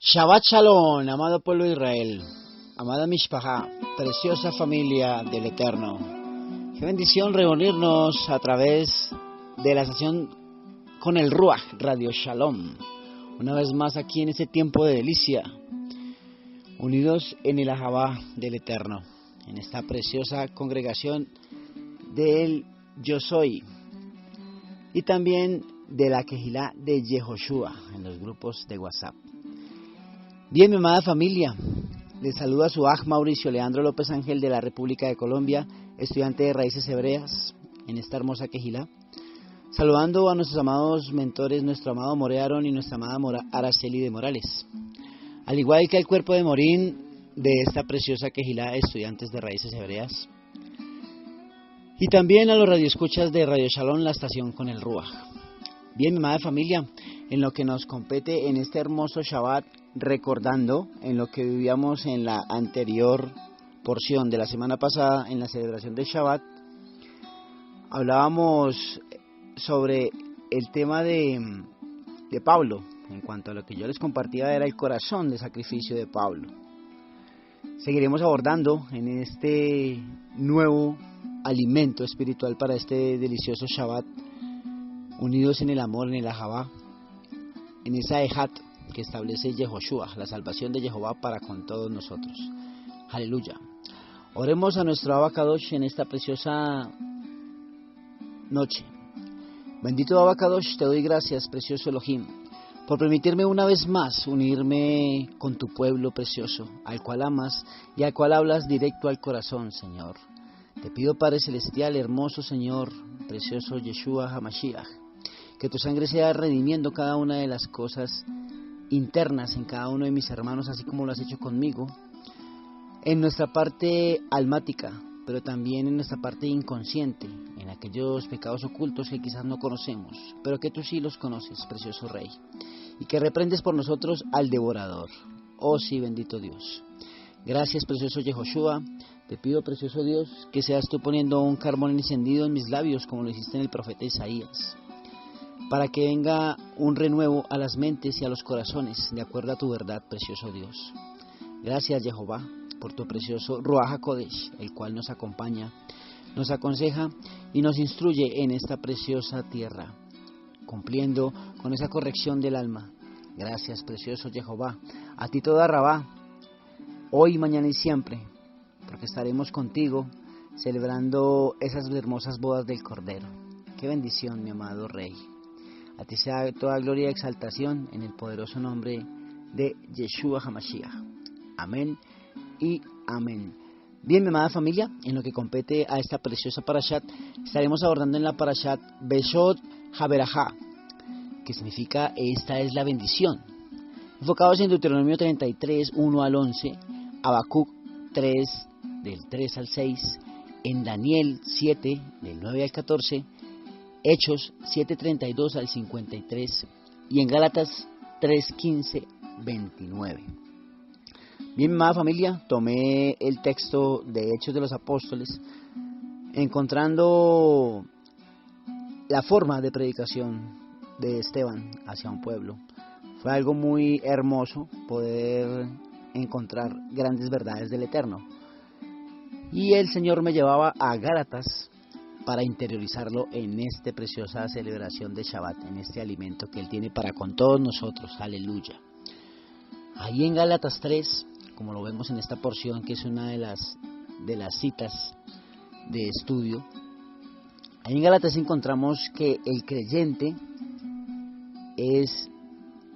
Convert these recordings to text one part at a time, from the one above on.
Shabbat Shalom, amado pueblo de Israel, amada Mishpachá, preciosa familia del Eterno. Qué bendición reunirnos a través de la estación con el Ruach Radio Shalom. Una vez más aquí en este tiempo de delicia, unidos en el Ahabá del Eterno, en esta preciosa congregación del Yo Soy y también de la Kehilá de Yehoshua en los grupos de WhatsApp. Bien, mi amada familia, les saluda su Aj Mauricio Leandro López Ángel de la República de Colombia, estudiante de Raíces Hebreas en esta hermosa Kehilá. Saludando a nuestros amados mentores, nuestro amado More Aarón y nuestra amada Araceli de Morales. Al igual que el cuerpo de Morín de esta preciosa Kehilá, estudiantes de Raíces Hebreas. Y también a los radioescuchas de Radio Shalom, la estación con el Ruach. Bien, mi amada familia, en lo que nos compete en este hermoso Shabbat, recordando en lo que vivíamos en la anterior porción de la semana pasada, en la celebración del Shabbat, hablábamos sobre el tema de Pablo. En cuanto a lo que yo les compartía era el corazón de sacrificio de Pablo. Seguiremos abordando en este nuevo alimento espiritual para este delicioso Shabbat, unidos en el amor, en el Ahabá, en esa Ejat que establece Yehoshua, la salvación de Jehová para con todos nosotros. Aleluya. Oremos a nuestro Abba Kadosh en esta preciosa noche. Bendito Abba Kadosh, te doy gracias, precioso Elohim, por permitirme una vez más unirme con tu pueblo precioso, al cual amas y al cual hablas directo al corazón, Señor. Te pido, Padre Celestial, hermoso Señor, precioso Yeshua HaMashiach, que tu sangre sea redimiendo cada una de las cosas internas en cada uno de mis hermanos, así como lo has hecho conmigo, en nuestra parte almática, pero también en nuestra parte inconsciente, en aquellos pecados ocultos que quizás no conocemos, pero que tú sí los conoces, precioso Rey, y que reprendes por nosotros al devorador. Oh sí, bendito Dios. Gracias, precioso Yehoshua. Te pido, precioso Dios, que seas tú poniendo un carbón encendido en mis labios, como lo hiciste en el profeta Isaías, para que venga un renuevo a las mentes y a los corazones, de acuerdo a tu verdad, precioso Dios. Gracias, Jehová, por tu precioso Ruach HaKodesh, el cual nos acompaña, nos aconseja y nos instruye en esta preciosa tierra, cumpliendo con esa corrección del alma. Gracias, precioso Jehová. A ti toda Rabá, hoy, mañana y siempre, porque estaremos contigo celebrando esas hermosas bodas del Cordero. Qué bendición, mi amado Rey. A ti sea toda gloria y exaltación en el poderoso nombre de Yeshua HaMashiach. Amén y amén. Bien, mi amada familia, en lo que compete a esta preciosa parashat, estaremos abordando en la parashat Beshot HaBerajá, que significa esta es la bendición. Enfocados en Deuteronomio 33, 1 al 11, Habacuc 3, del 3 al 6, en Daniel 7, del 9 al 14, Hechos 7:32 al 53 y en Gálatas 3:15, 29. Bien, mi amada familia, tomé el texto de Hechos de los Apóstoles, encontrando la forma de predicación de Esteban hacia un pueblo. Fue algo muy hermoso poder encontrar grandes verdades del Eterno. Y el Señor me llevaba a Gálatas para interiorizarlo en esta preciosa celebración de Shabbat, en este alimento que Él tiene para con todos nosotros. Aleluya. Ahí en Gálatas 3, como lo vemos en esta porción, que es una de las citas de estudio, ahí en Gálatas encontramos que el creyente es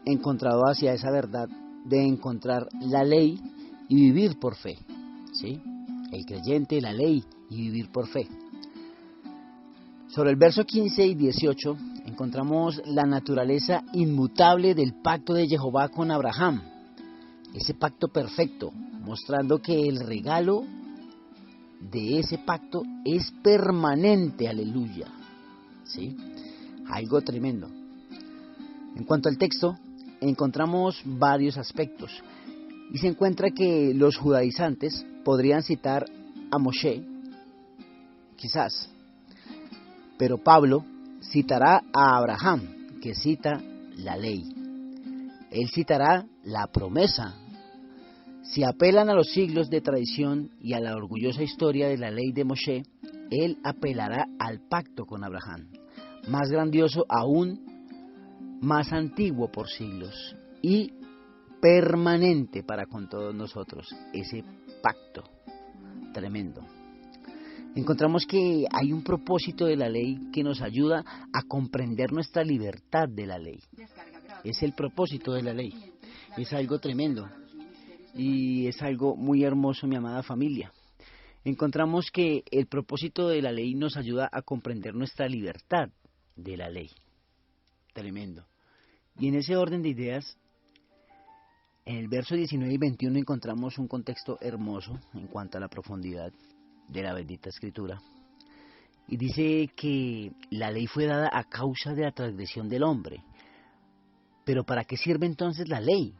encontrado hacia esa verdad de encontrar la ley y vivir por fe, ¿sí? El creyente, la ley y vivir por fe. Sobre el verso 15 y 18 encontramos la naturaleza inmutable del pacto de Jehová con Abraham, ese pacto perfecto, mostrando que el regalo de ese pacto es permanente, aleluya, ¿sí? Algo tremendo. En cuanto al texto, encontramos varios aspectos, y se encuentra que los judaizantes podrían citar a Moshe, quizás, pero Pablo citará a Abraham, que cita la ley. Él citará la promesa. Si apelan a los siglos de tradición y a la orgullosa historia de la ley de Moshe, él apelará al pacto con Abraham, más grandioso aún, más antiguo por siglos y permanente para con todos nosotros, ese pacto tremendo. Encontramos que hay un propósito de la ley que nos ayuda a comprender nuestra libertad de la ley. Es el propósito de la ley. Es algo tremendo y es algo muy hermoso, mi amada familia. Encontramos que el propósito de la ley nos ayuda a comprender nuestra libertad de la ley. Tremendo. Y en ese orden de ideas, en el verso 19 y 21 encontramos un contexto hermoso en cuanto a la profundidad de la bendita escritura. Y dice que la ley fue dada a causa de la transgresión del hombre. Pero ¿para qué sirve entonces la ley?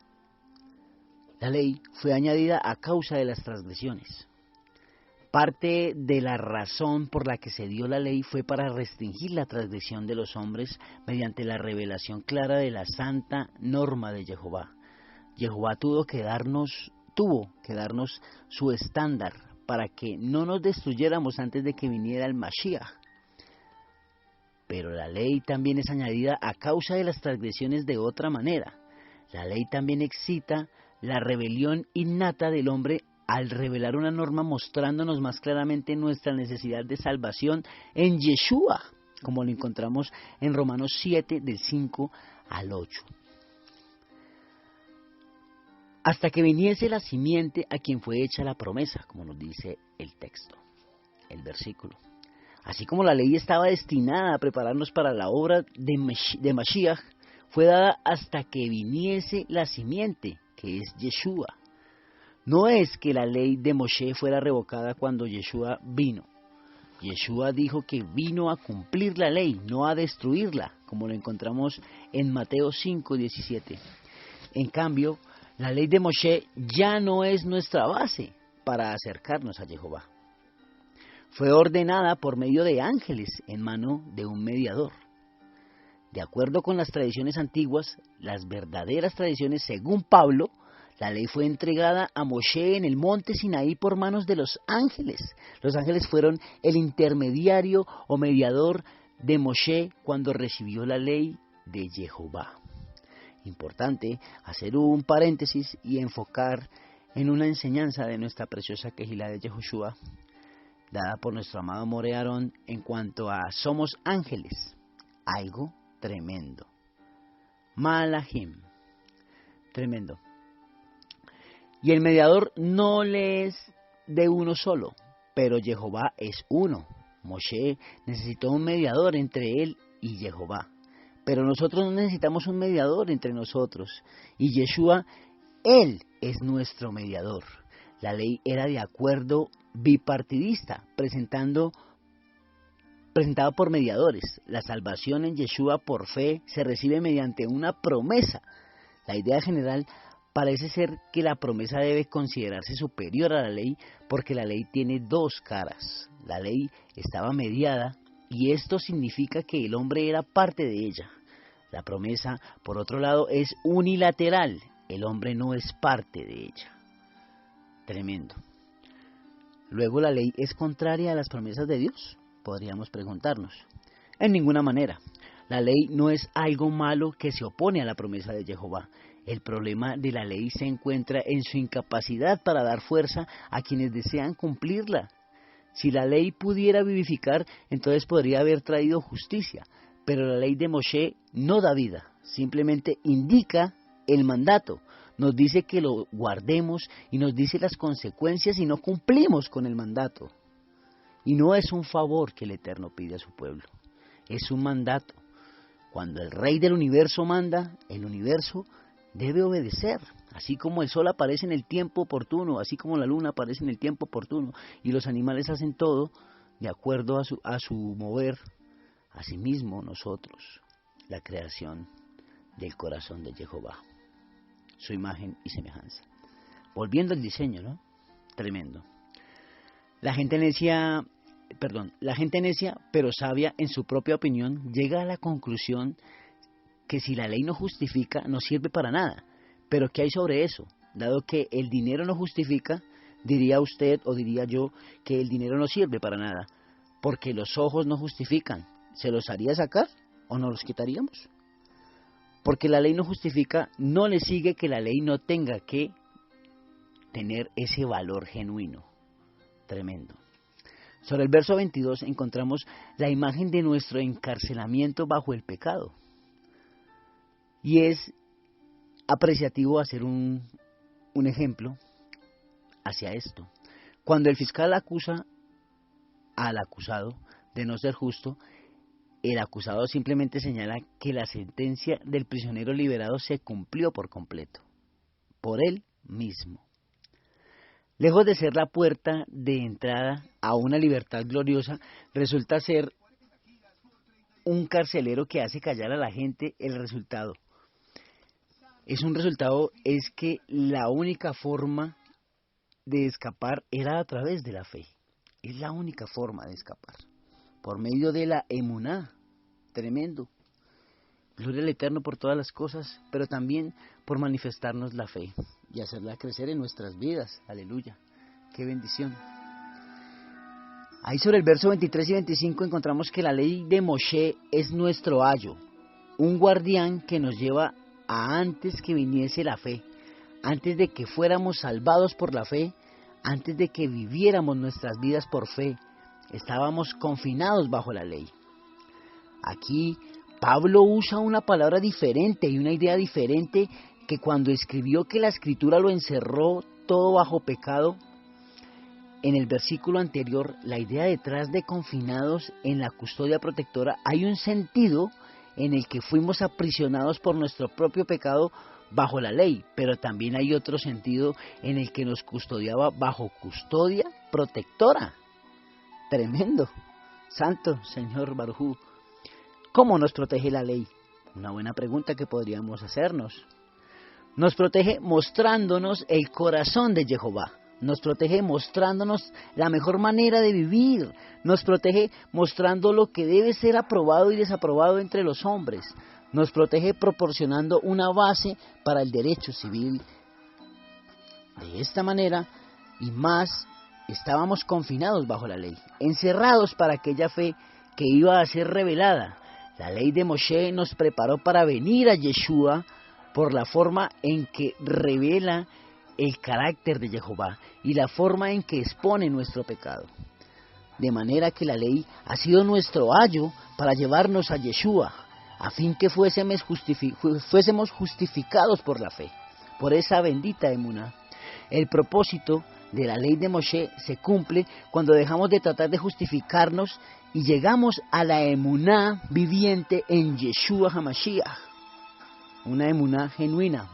La ley fue añadida a causa de las transgresiones. Parte de la razón por la que se dio la ley fue para restringir la transgresión de los hombres mediante la revelación clara de la santa norma de Jehová. Jehová tuvo que darnos su estándar para que no nos destruyéramos antes de que viniera el Mashiach. Pero la ley también es añadida a causa de las transgresiones de otra manera. La ley también excita la rebelión innata del hombre al revelar una norma mostrándonos más claramente nuestra necesidad de salvación en Yeshua, como lo encontramos en Romanos 7, del 5 al 8. Hasta que viniese la simiente a quien fue hecha la promesa, como nos dice el texto, el versículo. Así como la ley estaba destinada a prepararnos para la obra de Mashiach, fue dada hasta que viniese la simiente, que es Yeshua. No es que la ley de Moshe fuera revocada cuando Yeshua vino. Yeshua dijo que vino a cumplir la ley, no a destruirla, como lo encontramos en Mateo 5:17. En cambio, la ley de Moshe ya no es nuestra base para acercarnos a Jehová. Fue ordenada por medio de ángeles en mano de un mediador. De acuerdo con las tradiciones antiguas, las verdaderas tradiciones según Pablo, la ley fue entregada a Moshe en el monte Sinaí por manos de los ángeles. Los ángeles fueron el intermediario o mediador de Moshe cuando recibió la ley de Jehová. Importante hacer un paréntesis y enfocar en una enseñanza de nuestra preciosa Kehilá de Yehoshua, dada por nuestro amado More Aarón en cuanto a somos ángeles. Algo tremendo. Malahim. Tremendo. Y el mediador no le es de uno solo, pero Jehová es uno. Moshe necesitó un mediador entre él y Jehová. Pero nosotros no necesitamos un mediador entre nosotros. Y Yeshua, él es nuestro mediador. La ley era de acuerdo bipartidista, presentado por mediadores. La salvación en Yeshua por fe se recibe mediante una promesa. La idea general parece ser que la promesa debe considerarse superior a la ley porque la ley tiene dos caras. La ley estaba mediada y esto significa que el hombre era parte de ella. La promesa, por otro lado, es unilateral. El hombre no es parte de ella. Tremendo. Luego, ¿la ley es contraria a las promesas de Dios? Podríamos preguntarnos. En ninguna manera. La ley no es algo malo que se opone a la promesa de Jehová. El problema de la ley se encuentra en su incapacidad para dar fuerza a quienes desean cumplirla. Si la ley pudiera vivificar, entonces podría haber traído justicia, pero la ley de Moshe no da vida, simplemente indica el mandato, nos dice que lo guardemos y nos dice las consecuencias si no cumplimos con el mandato. Y no es un favor que el Eterno pide a su pueblo, es un mandato. Cuando el Rey del Universo manda, el universo debe obedecer, así como el sol aparece en el tiempo oportuno, así como la luna aparece en el tiempo oportuno, y los animales hacen todo de acuerdo a su mover. Asimismo nosotros, la creación del corazón de Jehová, su imagen y semejanza. Volviendo al diseño, ¿no? Tremendo. La gente necia, pero sabia en su propia opinión, llega a la conclusión que si la ley no justifica, no sirve para nada. Pero ¿qué hay sobre eso? Dado que el dinero no justifica, diría usted o diría yo que el dinero no sirve para nada, porque los ojos no justifican. ¿Se los haría sacar o no los quitaríamos? Porque la ley no justifica, no le sigue que la ley no tenga que tener ese valor genuino. Tremendo. Sobre el verso 22 encontramos la imagen de nuestro encarcelamiento bajo el pecado. Y es apreciativo hacer un ejemplo hacia esto. Cuando el fiscal acusa al acusado de no ser justo, el acusado simplemente señala que la sentencia del prisionero liberado se cumplió por completo, por él mismo. Lejos de ser la puerta de entrada a una libertad gloriosa, resulta ser un carcelero que hace callar a la gente. El resultado es que la única forma de escapar era a través de la fe. Es la única forma de escapar, por medio de la emuná. Tremendo. Gloria al Eterno por todas las cosas, pero también por manifestarnos la fe y hacerla crecer en nuestras vidas. Aleluya. Qué bendición. Ahí sobre el verso 23 y 25 encontramos que la ley de Moshe es nuestro ayo, un guardián que nos lleva a antes que viniese la fe, antes de que fuéramos salvados por la fe, antes de que viviéramos nuestras vidas por fe, estábamos confinados bajo la ley. Aquí Pablo usa una palabra diferente y una idea diferente que cuando escribió que la escritura lo encerró todo bajo pecado. En el versículo anterior, la idea detrás de confinados en la custodia protectora, hay un sentido en el que fuimos aprisionados por nuestro propio pecado bajo la ley, pero también hay otro sentido en el que nos custodiaba bajo custodia protectora. Tremendo. Santo Señor Barujú. ¿Cómo nos protege la ley? Una buena pregunta que podríamos hacernos. Nos protege mostrándonos el corazón de Jehová. Nos protege mostrándonos la mejor manera de vivir. Nos protege mostrando lo que debe ser aprobado y desaprobado entre los hombres. Nos protege proporcionando una base para el derecho civil. De esta manera y más, estábamos confinados bajo la ley, encerrados para aquella fe que iba a ser revelada. La ley de Moshe nos preparó para venir a Yeshua por la forma en que revela el carácter de Jehová y la forma en que expone nuestro pecado. De manera que la ley ha sido nuestro ayo para llevarnos a Yeshua, a fin que fuésemos justificados por la fe, por esa bendita emuná. El propósito de la ley de Moshe se cumple cuando dejamos de tratar de justificarnos y llegamos a la emuná viviente en Yeshua HaMashiach. Una emuná genuina,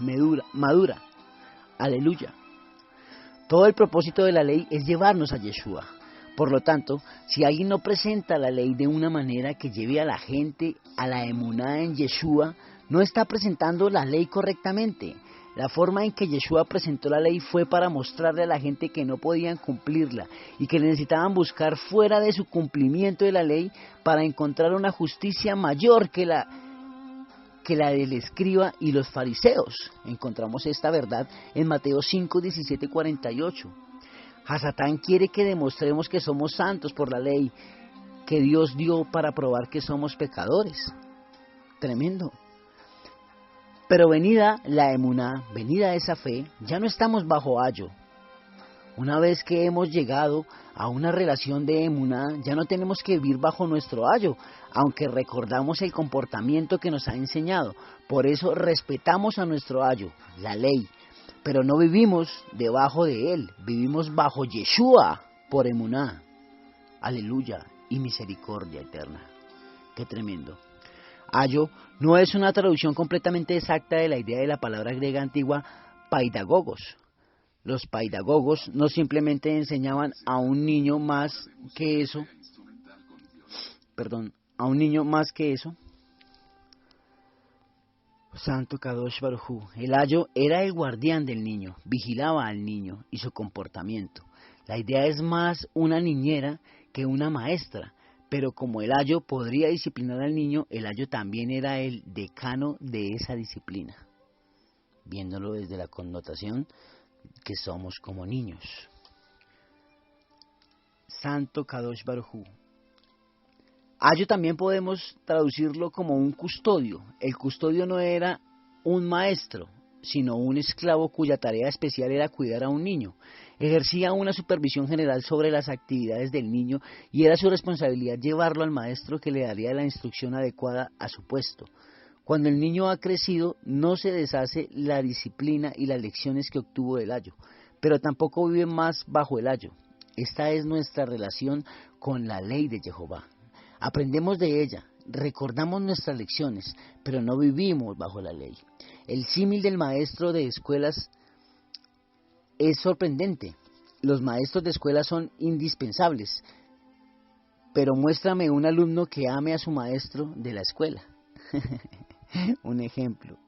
madura. Aleluya. Todo el propósito de la ley es llevarnos a Yeshua. Por lo tanto, si alguien no presenta la ley de una manera que lleve a la gente a la emuná en Yeshua, no está presentando la ley correctamente. La forma en que Yeshua presentó la ley fue para mostrarle a la gente que no podían cumplirla y que necesitaban buscar fuera de su cumplimiento de la ley para encontrar una justicia mayor que la del escriba y los fariseos. Encontramos esta verdad en Mateo 5, 17, 48. Hasatán quiere que demostremos que somos santos por la ley que Dios dio para probar que somos pecadores. Tremendo. Pero venida la emuná, venida esa fe, ya no estamos bajo ayo. Una vez que hemos llegado a una relación de emuná, ya no tenemos que vivir bajo nuestro ayo, aunque recordamos el comportamiento que nos ha enseñado. Por eso respetamos a nuestro ayo, la ley, pero no vivimos debajo de él, vivimos bajo Yeshua por emuná. Aleluya y misericordia eterna. Qué tremendo. Ayo no es una traducción completamente exacta de la idea de la palabra griega antigua paidagogos. Los paidagogos no simplemente enseñaban a un niño más que eso. Santo Kadosh Barujú. El ayo era el guardián del niño, vigilaba al niño y su comportamiento. La idea es más una niñera que una maestra, pero como el ayo podría disciplinar al niño, el ayo también era el decano de esa disciplina, viéndolo desde la connotación que somos como niños. Santo Kadosh Baruj Hu. Ayo también podemos traducirlo como un custodio. El custodio no era un maestro, sino un esclavo cuya tarea especial era cuidar a un niño. Ejercía una supervisión general sobre las actividades del niño y era su responsabilidad llevarlo al maestro que le daría la instrucción adecuada a su puesto. Cuando el niño ha crecido, no se deshace la disciplina y las lecciones que obtuvo del ayo, pero tampoco vive más bajo el ayo. Esta es nuestra relación con la ley de Jehová. Aprendemos de ella, recordamos nuestras lecciones, pero no vivimos bajo la ley. El símil del maestro de escuelas es sorprendente. Los maestros de escuela son indispensables, pero muéstrame un alumno que ame a su maestro de la escuela. Un ejemplo.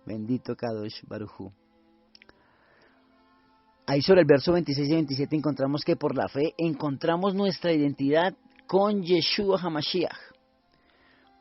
Bendito Kadosh Baruj Hu. Ahí sobre el verso 26 y 27 encontramos que por la fe encontramos nuestra identidad con Yeshua HaMashiach.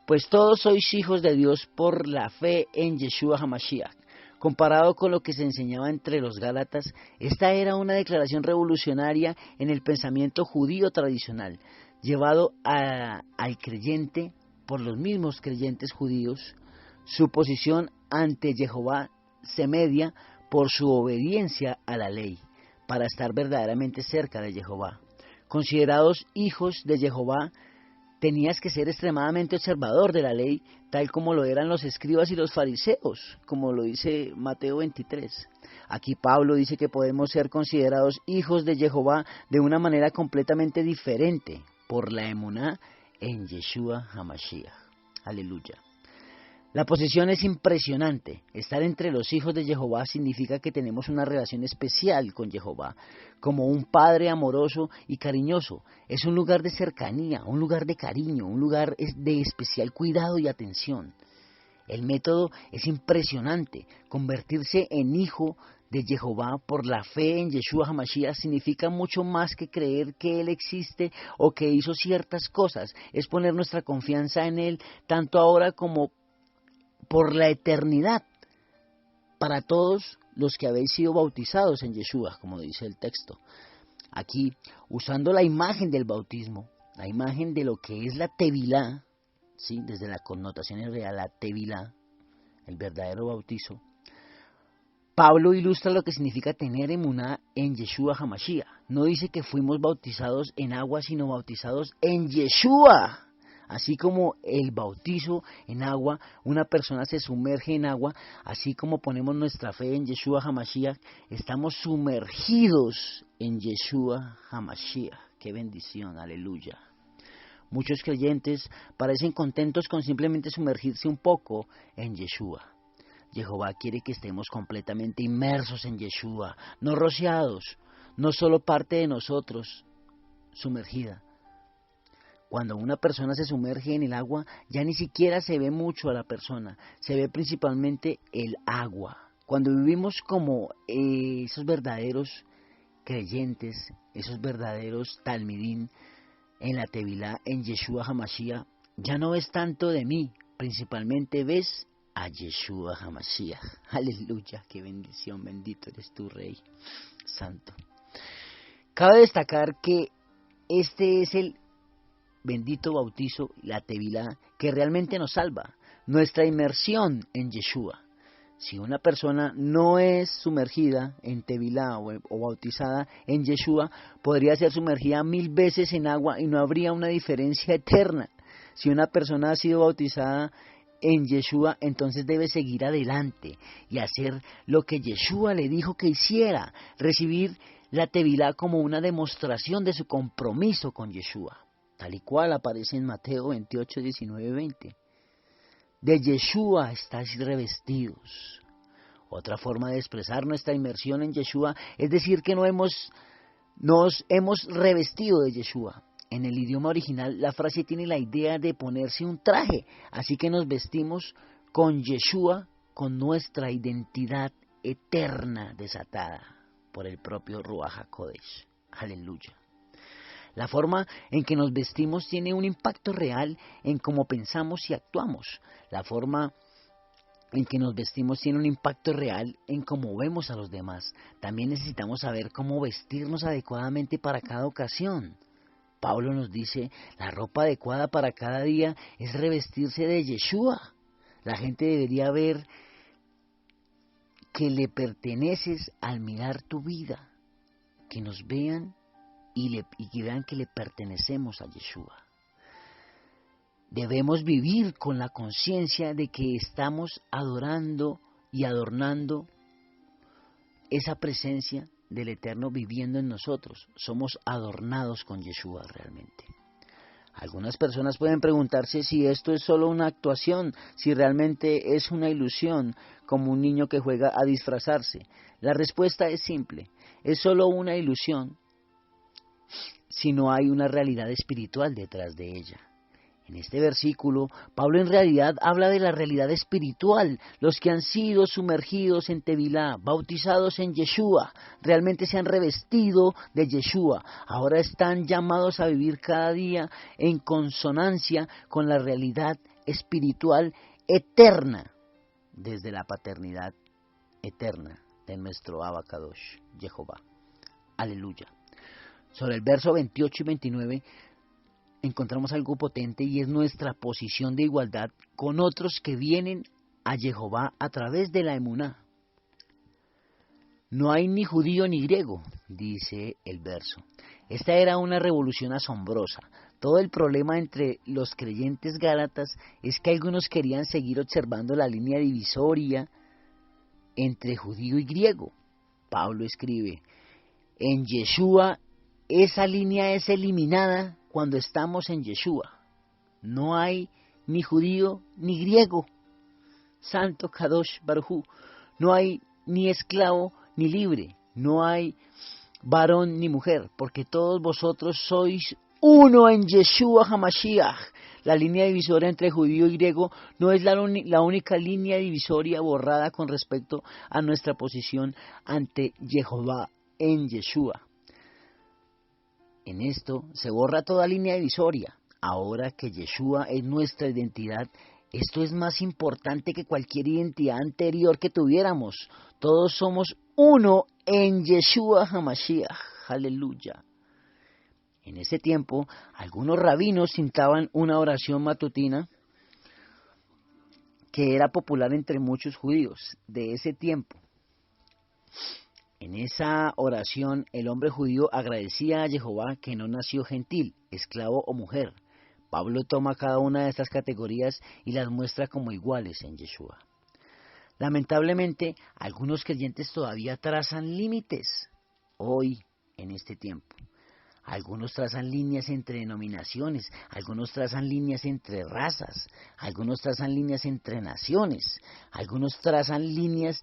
Pues todos sois hijos de Dios por la fe en Yeshua HaMashiach. Comparado con lo que se enseñaba entre los Gálatas, esta era una declaración revolucionaria en el pensamiento judío tradicional, llevado al creyente por los mismos creyentes judíos. Su posición ante Jehová se media por su obediencia a la ley, para estar verdaderamente cerca de Jehová. Considerados hijos de Jehová, tenías que ser extremadamente observador de la ley, tal como lo eran los escribas y los fariseos, como lo dice Mateo 23. Aquí Pablo dice que podemos ser considerados hijos de Jehová de una manera completamente diferente, por la emuná en Yeshua HaMashiach. Aleluya. La posición es impresionante. Estar entre los hijos de Jehová significa que tenemos una relación especial con Jehová, como un padre amoroso y cariñoso. Es un lugar de cercanía, un lugar de cariño, un lugar de especial cuidado y atención. El método es impresionante. Convertirse en hijo de Jehová por la fe en Yeshua HaMashiach significa mucho más que creer que Él existe o que hizo ciertas cosas. Es poner nuestra confianza en Él, tanto ahora como por la eternidad, para todos los que habéis sido bautizados en Yeshua, como dice el texto. Aquí, usando la imagen del bautismo, la imagen de lo que es la tevilá, ¿sí? Desde la connotación real, la tevilá, el verdadero bautizo, Pablo ilustra lo que significa tener emuná en Yeshua HaMashiach. No dice que fuimos bautizados en agua, sino bautizados en Yeshua. Así como el bautizo en agua, una persona se sumerge en agua, así como ponemos nuestra fe en Yeshua HaMashiach, estamos sumergidos en Yeshua HaMashiach. ¡Qué bendición! ¡Aleluya! Muchos creyentes parecen contentos con simplemente sumergirse un poco en Yeshua. Jehová quiere que estemos completamente inmersos en Yeshua, no rociados, no solo parte de nosotros sumergida. Cuando una persona se sumerge en el agua, ya ni siquiera se ve mucho a la persona, se ve principalmente el agua. Cuando vivimos como esos verdaderos creyentes, esos verdaderos talmidín en la tevilá, en Yeshua HaMashiach, ya no ves tanto de mí, principalmente ves a Yeshua HaMashiach. Aleluya, qué bendición, bendito eres tú, Rey Santo. Cabe destacar que este es el bendito bautizo, la tevilá, que realmente nos salva, nuestra inmersión en Yeshua. Si una persona no es sumergida en tevilá o bautizada en Yeshua, podría ser sumergida 1000 veces en agua y no habría una diferencia eterna. Si una persona ha sido bautizada en Yeshua, entonces debe seguir adelante y hacer lo que Yeshua le dijo que hiciera, recibir la tevilá como una demostración de su compromiso con Yeshua, tal y cual aparece en Mateo 28, 19, 20. De Yeshua estáis revestidos. Otra forma de expresar nuestra inmersión en Yeshua es decir que nos hemos revestido de Yeshua. En el idioma original la frase tiene la idea de ponerse un traje, así que nos vestimos con Yeshua, con nuestra identidad eterna desatada por el propio Ruach HaKodesh. Aleluya. La forma en que nos vestimos tiene un impacto real en cómo pensamos y actuamos. La forma en que nos vestimos tiene un impacto real en cómo vemos a los demás. También necesitamos saber cómo vestirnos adecuadamente para cada ocasión. Pablo nos dice, la ropa adecuada para cada día es revestirse de Yeshua. La gente debería ver que le perteneces al mirar tu vida, que nos vean y que vean que le pertenecemos a Yeshua. Debemos vivir con la conciencia de que estamos adorando y adornando esa presencia del Eterno viviendo en nosotros. Somos adornados con Yeshua realmente. Algunas personas pueden preguntarse si esto es solo una actuación, si realmente es una ilusión, como un niño que juega a disfrazarse. La respuesta es simple, es solo una ilusión si no hay una realidad espiritual detrás de ella. En este versículo, Pablo en realidad habla de la realidad espiritual. Los que han sido sumergidos en Tevilá, bautizados en Yeshua, realmente se han revestido de Yeshua. Ahora están llamados a vivir cada día en consonancia con la realidad espiritual eterna, desde la paternidad eterna de nuestro Abacadosh, Jehová. Aleluya. Sobre el verso 28 y 29, encontramos algo potente y es nuestra posición de igualdad con otros que vienen a Jehová a través de la emuná. No hay ni judío ni griego, dice el verso. Esta era una revolución asombrosa. Todo el problema entre los creyentes gálatas es que algunos querían seguir observando la línea divisoria entre judío y griego. Pablo escribe, en Yeshua esa línea es eliminada cuando estamos en Yeshua. No hay ni judío ni griego. Santo Kadosh Baruj Hu. No hay ni esclavo ni libre. No hay varón ni mujer, porque todos vosotros sois uno en Yeshua HaMashiach. La línea divisoria entre judío y griego no es la única línea divisoria borrada con respecto a nuestra posición ante Jehová en Yeshua. En esto se borra toda línea divisoria. Ahora que Yeshua es nuestra identidad, esto es más importante que cualquier identidad anterior que tuviéramos. Todos somos uno en Yeshua HaMashiach. Aleluya. En ese tiempo, algunos rabinos citaban una oración matutina que era popular entre muchos judíos de ese tiempo. En esa oración, el hombre judío agradecía a Jehová que no nació gentil, esclavo o mujer. Pablo toma cada una de estas categorías y las muestra como iguales en Yeshua. Lamentablemente, algunos creyentes todavía trazan límites hoy, en este tiempo. Algunos trazan líneas entre denominaciones, algunos trazan líneas entre razas, algunos trazan líneas entre naciones, algunos trazan líneas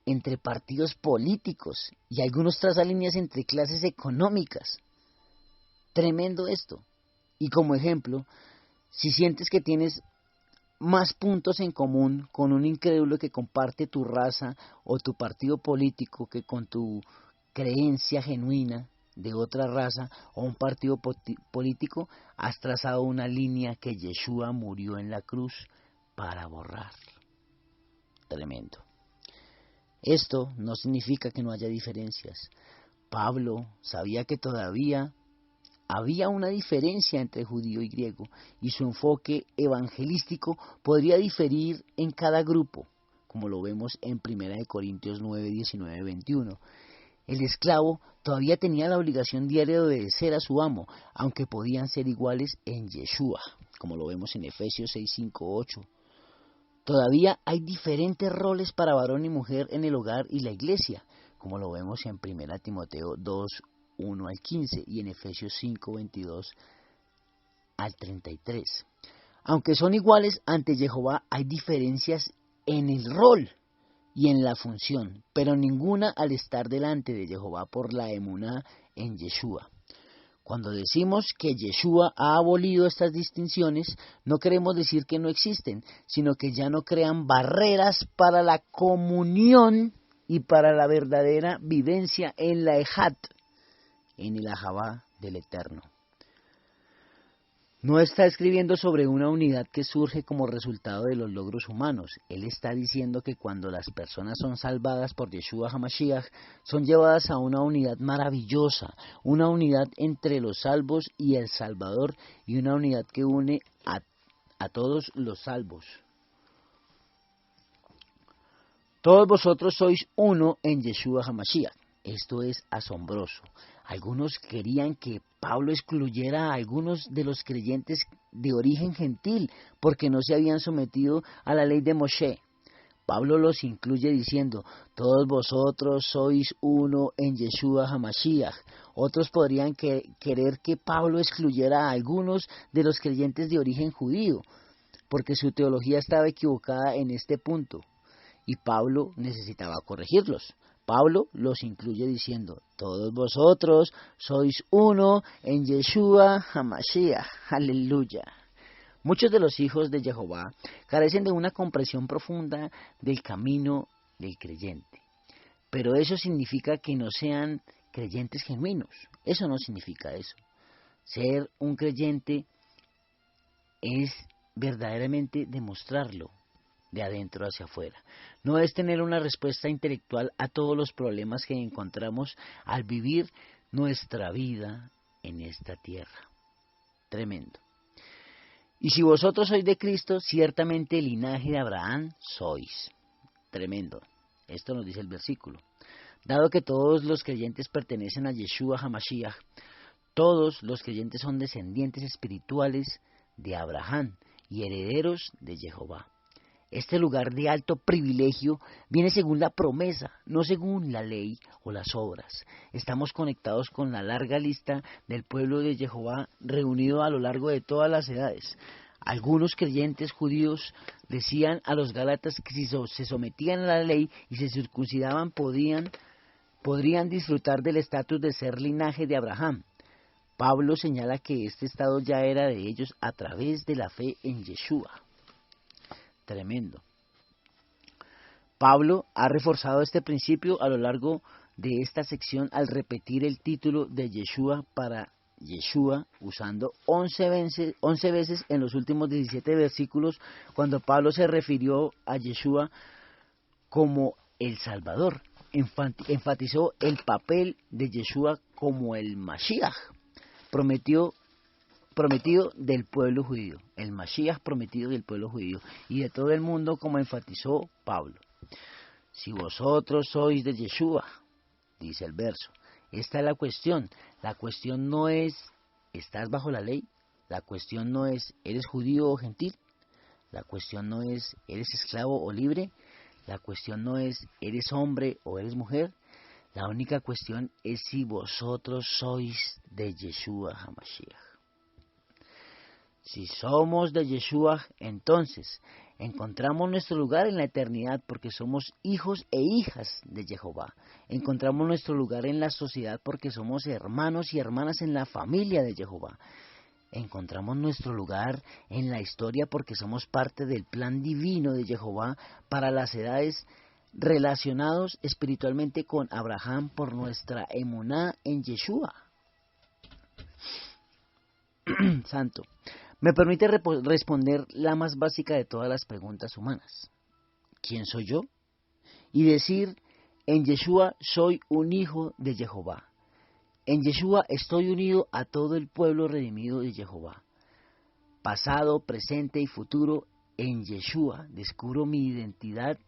entre partidos políticos y algunos trazan líneas entre clases económicas. Tremendo esto. Y como ejemplo, si sientes que tienes más puntos en común con un incrédulo que comparte tu raza o tu partido político que con tu creencia genuina de otra raza o un partido político, has trazado una línea que Yeshua murió en la cruz para borrar. Tremendo. Esto no significa que no haya diferencias. Pablo sabía que todavía había una diferencia entre judío y griego, y su enfoque evangelístico podría diferir en cada grupo, como lo vemos en 1 Corintios 9, 19, 21. El esclavo todavía tenía la obligación diaria de obedecer a su amo, aunque podían ser iguales en Yeshua, como lo vemos en Efesios 6, 5, 8. Todavía hay diferentes roles para varón y mujer en el hogar y la iglesia, como lo vemos en 1 Timoteo 2, 1 al 15 y en Efesios 5, 22 al 33. Aunque son iguales ante Jehová, hay diferencias en el rol y en la función, pero ninguna al estar delante de Jehová por la emuná en Yeshua. Cuando decimos que Yeshua ha abolido estas distinciones, no queremos decir que no existen, sino que ya no crean barreras para la comunión y para la verdadera vivencia en la Ejat, en el Ahavá del Eterno. No está escribiendo sobre una unidad que surge como resultado de los logros humanos. Él está diciendo que cuando las personas son salvadas por Yeshua HaMashiach, son llevadas a una unidad maravillosa, una unidad entre los salvos y el Salvador, y una unidad que une a todos los salvos. Todos vosotros sois uno en Yeshua HaMashiach. Esto es asombroso. Algunos querían que Pablo excluyera a algunos de los creyentes de origen gentil porque no se habían sometido a la ley de Moshe. Pablo los incluye diciendo, todos vosotros sois uno en Yeshua HaMashiach. Otros podrían querer que Pablo excluyera a algunos de los creyentes de origen judío, porque su teología estaba equivocada en este punto, y Pablo necesitaba corregirlos. Pablo los incluye diciendo, todos vosotros sois uno en Yeshua HaMashiach. Aleluya. Muchos de los hijos de Jehová carecen de una comprensión profunda del camino del creyente. Pero eso significa que no sean creyentes genuinos. Eso no significa eso. Ser un creyente es verdaderamente demostrarlo de adentro hacia afuera. No es tener una respuesta intelectual a todos los problemas que encontramos al vivir nuestra vida en esta tierra. Tremendo. Y si vosotros sois de Cristo, ciertamente el linaje de Abraham sois. Tremendo. Esto nos dice el versículo. Dado que todos los creyentes pertenecen a Yeshua HaMashiach, todos los creyentes son descendientes espirituales de Abraham y herederos de Jehová. Este lugar de alto privilegio viene según la promesa, no según la ley o las obras. Estamos conectados con la larga lista del pueblo de Jehová reunido a lo largo de todas las edades. Algunos creyentes judíos decían a los gálatas que si se sometían a la ley y se circuncidaban podrían disfrutar del estatus de ser linaje de Abraham. Pablo señala que este estado ya era de ellos a través de la fe en Yeshua. Tremendo. Pablo ha reforzado este principio a lo largo de esta sección al repetir el título de Yeshua para Yeshua, usando 11 veces en los últimos 17 versículos, cuando Pablo se refirió a Yeshua como el Salvador. Enfatizó el papel de Yeshua como el Mashiach, prometido del pueblo judío, el Mashiach prometido del pueblo judío y de todo el mundo, como enfatizó Pablo. Si vosotros sois de Yeshua, dice el verso, esta es la cuestión. La cuestión no es, ¿estás bajo la ley? La cuestión no es, ¿eres judío o gentil? La cuestión no es, ¿eres esclavo o libre? La cuestión no es, ¿eres hombre o eres mujer? La única cuestión es si vosotros sois de Yeshua HaMashiach. Si somos de Yeshua, entonces encontramos nuestro lugar en la eternidad porque somos hijos e hijas de Jehová. Encontramos nuestro lugar en la sociedad porque somos hermanos y hermanas en la familia de Jehová. Encontramos nuestro lugar en la historia porque somos parte del plan divino de Jehová para las edades, relacionados espiritualmente con Abraham por nuestra emuná en Yeshua. Santo. Me permite responder la más básica de todas las preguntas humanas. ¿Quién soy yo? Y decir, en Yeshua soy un hijo de Jehová. En Yeshua estoy unido a todo el pueblo redimido de Jehová. Pasado, presente y futuro, en Yeshua descubro mi identidad.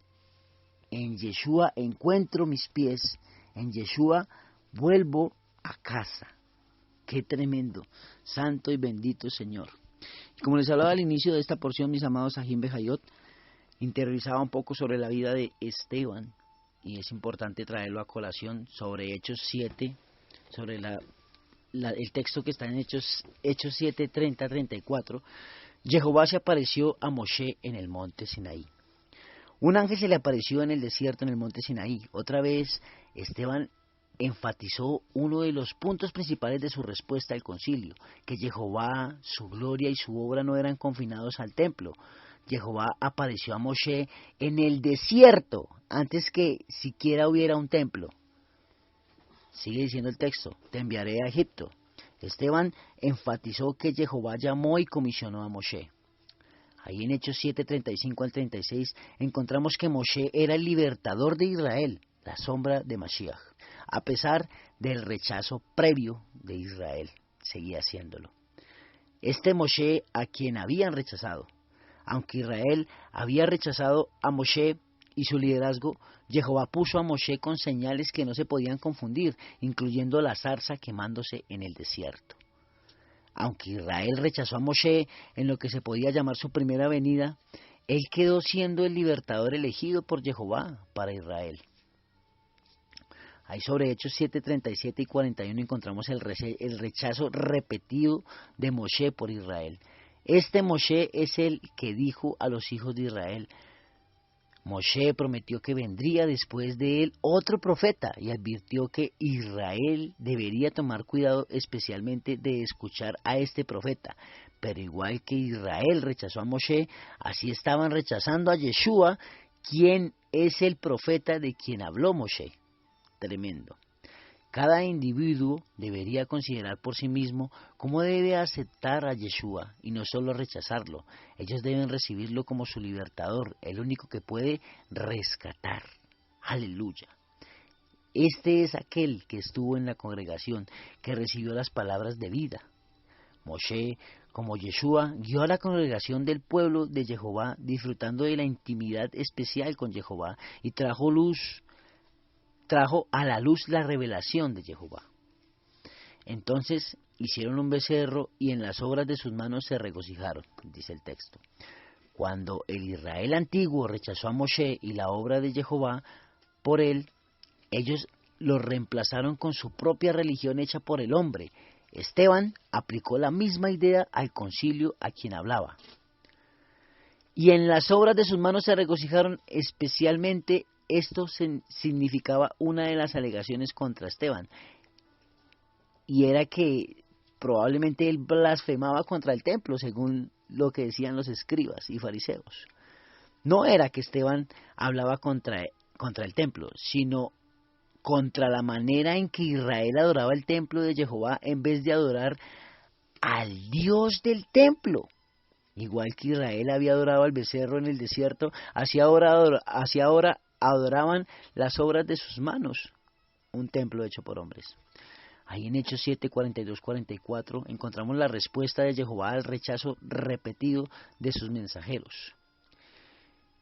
En Yeshua encuentro mis pies. En Yeshua vuelvo a casa. ¡Qué tremendo! Santo y bendito Señor. Como les hablaba al inicio de esta porción, mis amados Sahim Bejayot, interiorizaba un poco sobre la vida de Esteban, y es importante traerlo a colación sobre Hechos 7, sobre el texto que está en Hechos 7, 30, 34. Jehová se apareció a Moshe en el monte Sinaí. Un ángel se le apareció en el desierto en el monte Sinaí. Otra vez, Esteban enfatizó uno de los puntos principales de su respuesta al concilio, que Jehová, su gloria y su obra no eran confinados al templo. Jehová apareció a Moshe en el desierto, antes que siquiera hubiera un templo. Sigue diciendo el texto, te enviaré a Egipto. Esteban enfatizó que Jehová llamó y comisionó a Moshe. Ahí en Hechos 7:35 al 36 encontramos que Moshe era el libertador de Israel, la sombra de Mashiach. A pesar del rechazo previo de Israel, seguía haciéndolo. Este Moshe a quien habían rechazado. Aunque Israel había rechazado a Moshe y su liderazgo, Jehová puso a Moshe con señales que no se podían confundir, incluyendo la zarza quemándose en el desierto. Aunque Israel rechazó a Moshe en lo que se podía llamar su primera venida, él quedó siendo el libertador elegido por Jehová para Israel. Ahí sobre Hechos 7:37 y 41 encontramos el rechazo repetido de Moshe por Israel. Este Moshe es el que dijo a los hijos de Israel: Moshe prometió que vendría después de él otro profeta y advirtió que Israel debería tomar cuidado especialmente de escuchar a este profeta. Pero igual que Israel rechazó a Moshe, así estaban rechazando a Yeshua, quien es el profeta de quien habló Moshe. Tremendo. Cada individuo debería considerar por sí mismo cómo debe aceptar a Yeshua y no solo rechazarlo. Ellos deben recibirlo como su libertador, el único que puede rescatar. Aleluya. Este es aquel que estuvo en la congregación, que recibió las palabras de vida. Moshe, como Yeshua, guió a la congregación del pueblo de Jehová, disfrutando de la intimidad especial con Jehová, y trajo a la luz la revelación de Jehová. Entonces hicieron un becerro y en las obras de sus manos se regocijaron, dice el texto. Cuando el Israel antiguo rechazó a Moshe y la obra de Jehová por él, ellos lo reemplazaron con su propia religión hecha por el hombre. Esteban aplicó la misma idea al concilio a quien hablaba. Y en las obras de sus manos se regocijaron, especialmente esto significaba una de las alegaciones contra Esteban, y era que probablemente él blasfemaba contra el templo, según lo que decían los escribas y fariseos. No era que Esteban hablaba contra el templo, sino contra la manera en que Israel adoraba el templo de Jehová en vez de adorar al Dios del templo. Igual que Israel había adorado al becerro en el desierto, así ahora adoraban las obras de sus manos, un templo hecho por hombres. Ahí en Hechos 7, 42, 44 encontramos la respuesta de Jehová al rechazo repetido de sus mensajeros.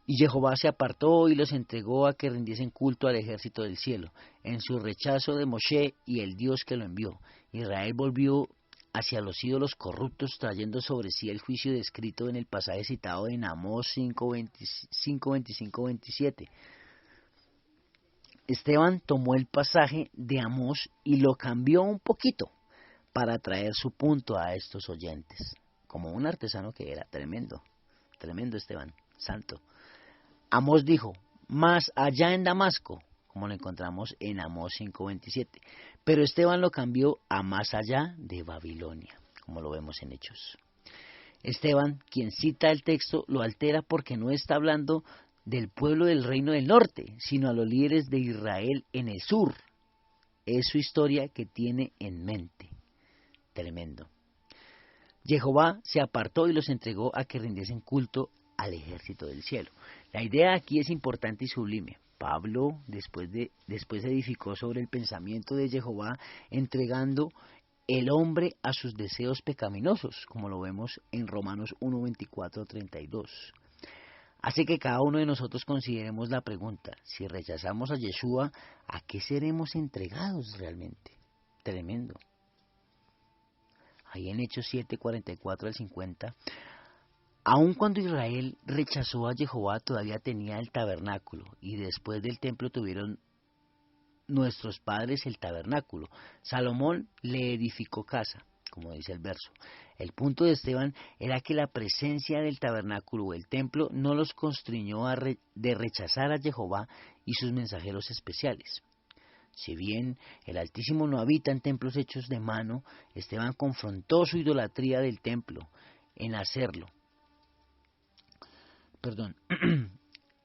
Y Jehová se apartó y los entregó a que rindiesen culto al ejército del cielo, en su rechazo de Moshe y el Dios que lo envió. Israel volvió hacia los ídolos corruptos, trayendo sobre sí el juicio descrito en el pasaje citado en Amós 5, 25, 27. Esteban tomó el pasaje de Amós y lo cambió un poquito para traer su punto a estos oyentes, como un artesano que era. Tremendo Esteban, santo. Amós dijo: más allá en Damasco, como lo encontramos en Amós 5:27, pero Esteban lo cambió a más allá de Babilonia, como lo vemos en Hechos. Esteban, quien cita el texto, lo altera porque no está hablando del pueblo del reino del norte, sino a los líderes de Israel en el sur. Es su historia que tiene en mente. Tremendo. Jehová se apartó y los entregó a que rindiesen culto al ejército del cielo. La idea aquí es importante y sublime. Pablo después edificó sobre el pensamiento de Jehová, entregando el hombre a sus deseos pecaminosos, como lo vemos en Romanos 1, 24, 32. Así que cada uno de nosotros consideremos la pregunta: si rechazamos a Yeshua, ¿a qué seremos entregados realmente? Tremendo. Ahí en Hechos 7, 44 al 50, aun cuando Israel rechazó a Jehová, todavía tenía el tabernáculo, y después del templo tuvieron nuestros padres el tabernáculo. Salomón le edificó casa, como dice el verso. El punto de Esteban era que la presencia del tabernáculo o el templo no los constriñó de rechazar a Jehová y sus mensajeros especiales. Si bien el Altísimo no habita en templos hechos de mano, Esteban confrontó su idolatría del templo en hacerlo.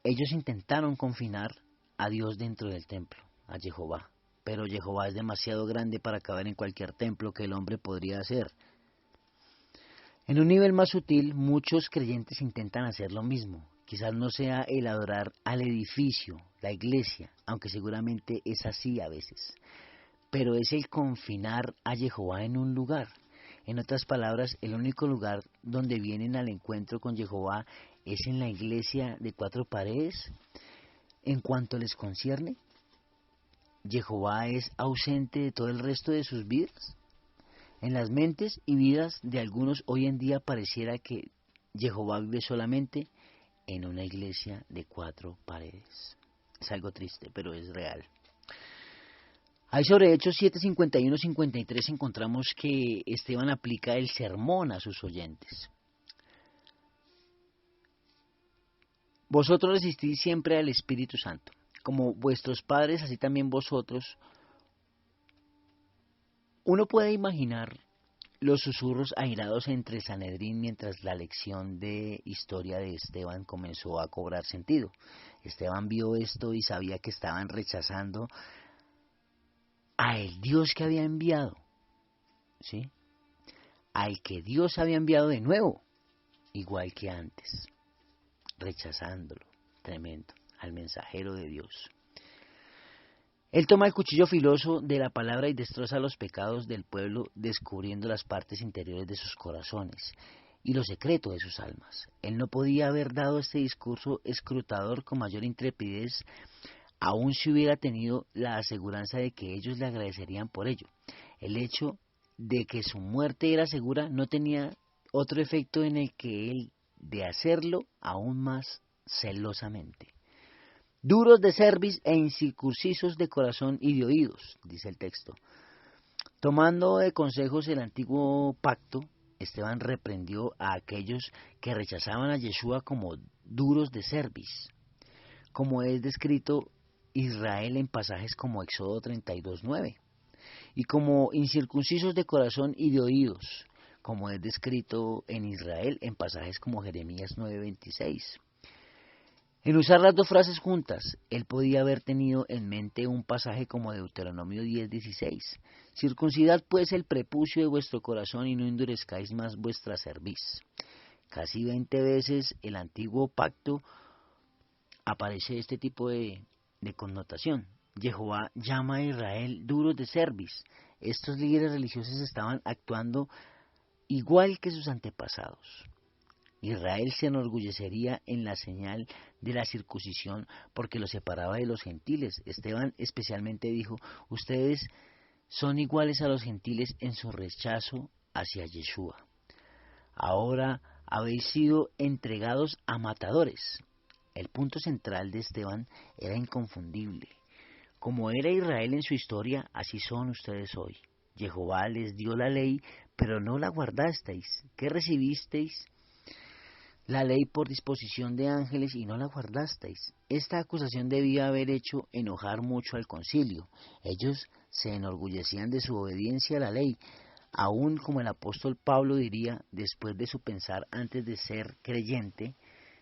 Ellos intentaron confinar a Dios dentro del templo, a Jehová, pero Jehová es demasiado grande para caber en cualquier templo que el hombre podría hacer. En un nivel más sutil, muchos creyentes intentan hacer lo mismo. Quizás no sea el adorar al edificio, la iglesia, aunque seguramente es así a veces, pero es el confinar a Jehová en un lugar. En otras palabras, el único lugar donde vienen al encuentro con Jehová es en la iglesia de 4 paredes. En cuanto les concierne, Jehová es ausente de todo el resto de sus vidas. En las mentes y vidas de algunos hoy en día pareciera que Jehová vive solamente en una iglesia de 4 paredes. Es algo triste, pero es real. Ahí sobre Hechos 7, 51, 53 encontramos que Esteban aplica el sermón a sus oyentes. Vosotros resistís siempre al Espíritu Santo, como vuestros padres, así también vosotros. Uno puede imaginar los susurros airados entre Sanedrín mientras la lección de historia de Esteban comenzó a cobrar sentido. Esteban vio esto y sabía que estaban rechazando a el Dios que había enviado, ¿sí? Al que Dios había enviado de nuevo, igual que antes, rechazándolo, tremendo, al mensajero de Dios. Él toma el cuchillo filoso de la palabra y destroza los pecados del pueblo, descubriendo las partes interiores de sus corazones y lo secreto de sus almas. Él no podía haber dado este discurso escrutador con mayor intrepidez, aun si hubiera tenido la aseguranza de que ellos le agradecerían por ello. El hecho de que su muerte era segura no tenía otro efecto en el que él de hacerlo aún más celosamente. Duros de cerviz e incircuncisos de corazón y de oídos, dice el texto. Tomando de consejos el antiguo pacto, Esteban reprendió a aquellos que rechazaban a Yeshua como duros de cerviz, como es descrito Israel en pasajes como Éxodo 32:9, y como incircuncisos de corazón y de oídos, como es descrito en Israel en pasajes como Jeremías 9:26. En usar las dos frases juntas, él podía haber tenido en mente un pasaje como Deuteronomio 10:16. Circuncidad pues el prepucio de vuestro corazón y no endurezcáis más vuestra cerviz. Casi 20 veces el antiguo pacto aparece este tipo de connotación. Jehová llama a Israel duros de cerviz. Estos líderes religiosos estaban actuando igual que sus antepasados. Israel se enorgullecería en la señal de la circuncisión porque lo separaba de los gentiles. Esteban especialmente dijo, ustedes son iguales a los gentiles en su rechazo hacia Yeshua. Ahora habéis sido entregados a matadores. El punto central de Esteban era inconfundible. Como era Israel en su historia, así son ustedes hoy. Jehová les dio la ley, pero no la guardasteis. ¿Qué recibisteis? La ley por disposición de ángeles y no la guardasteis. Esta acusación debía haber hecho enojar mucho al concilio. Ellos se enorgullecían de su obediencia a la ley, aun como el apóstol Pablo diría después de su pensar antes de ser creyente,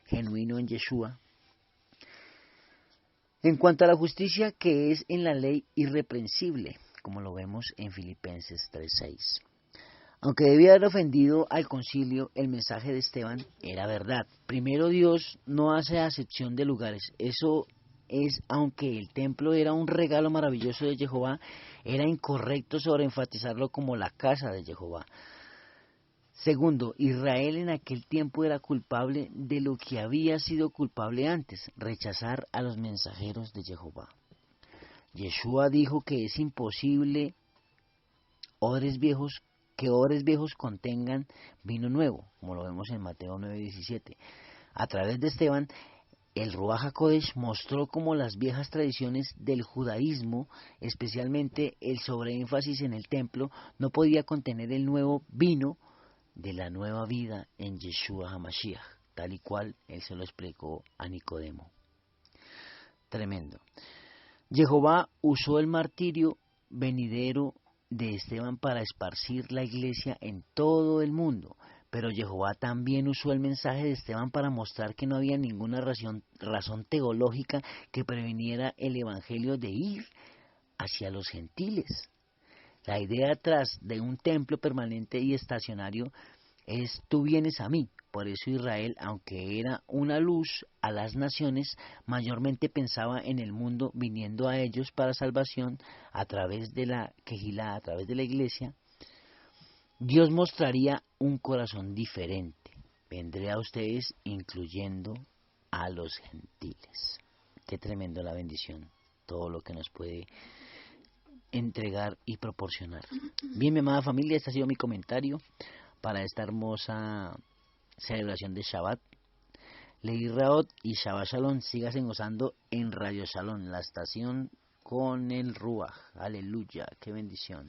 genuino en Yeshua. En cuanto a la justicia que es en la ley irreprensible, como lo vemos en Filipenses 3:6. Aunque debía haber ofendido al concilio, el mensaje de Esteban era verdad. Primero, Dios no hace acepción de lugares. Eso es, aunque el templo era un regalo maravilloso de Jehová, era incorrecto sobreenfatizarlo como la casa de Jehová. Segundo, Israel en aquel tiempo era culpable de lo que había sido culpable antes, rechazar a los mensajeros de Jehová. Yeshua dijo que es imposible que odres viejos contengan vino nuevo, como lo vemos en Mateo 9:17. A través de Esteban, el Ruach HaKodesh mostró cómo las viejas tradiciones del judaísmo, especialmente el sobreénfasis en el templo, no podía contener el nuevo vino de la nueva vida en Yeshua HaMashiach, tal y cual él se lo explicó a Nicodemo. Tremendo. Jehová usó el martirio venidero de Esteban para esparcir la iglesia en todo el mundo, pero Jehová también usó el mensaje de Esteban para mostrar que no había ninguna razón teológica que previniera el evangelio de ir hacia los gentiles. La idea atrás de un templo permanente y estacionario es tú vienes a mí. Por eso Israel, aunque era una luz a las naciones, mayormente pensaba en el mundo viniendo a ellos para salvación a través de la quejilá, a través de la iglesia. Dios mostraría un corazón diferente. Vendré a ustedes incluyendo a los gentiles. Qué tremendo la bendición, todo lo que nos puede entregar y proporcionar. Bien, mi amada familia, este ha sido mi comentario para esta hermosa celebración de Shabbat. Leí Raot y Shabbat Shalom. Síganse gozando en Radio Shalom, la estación con el Ruach. Aleluya, qué bendición.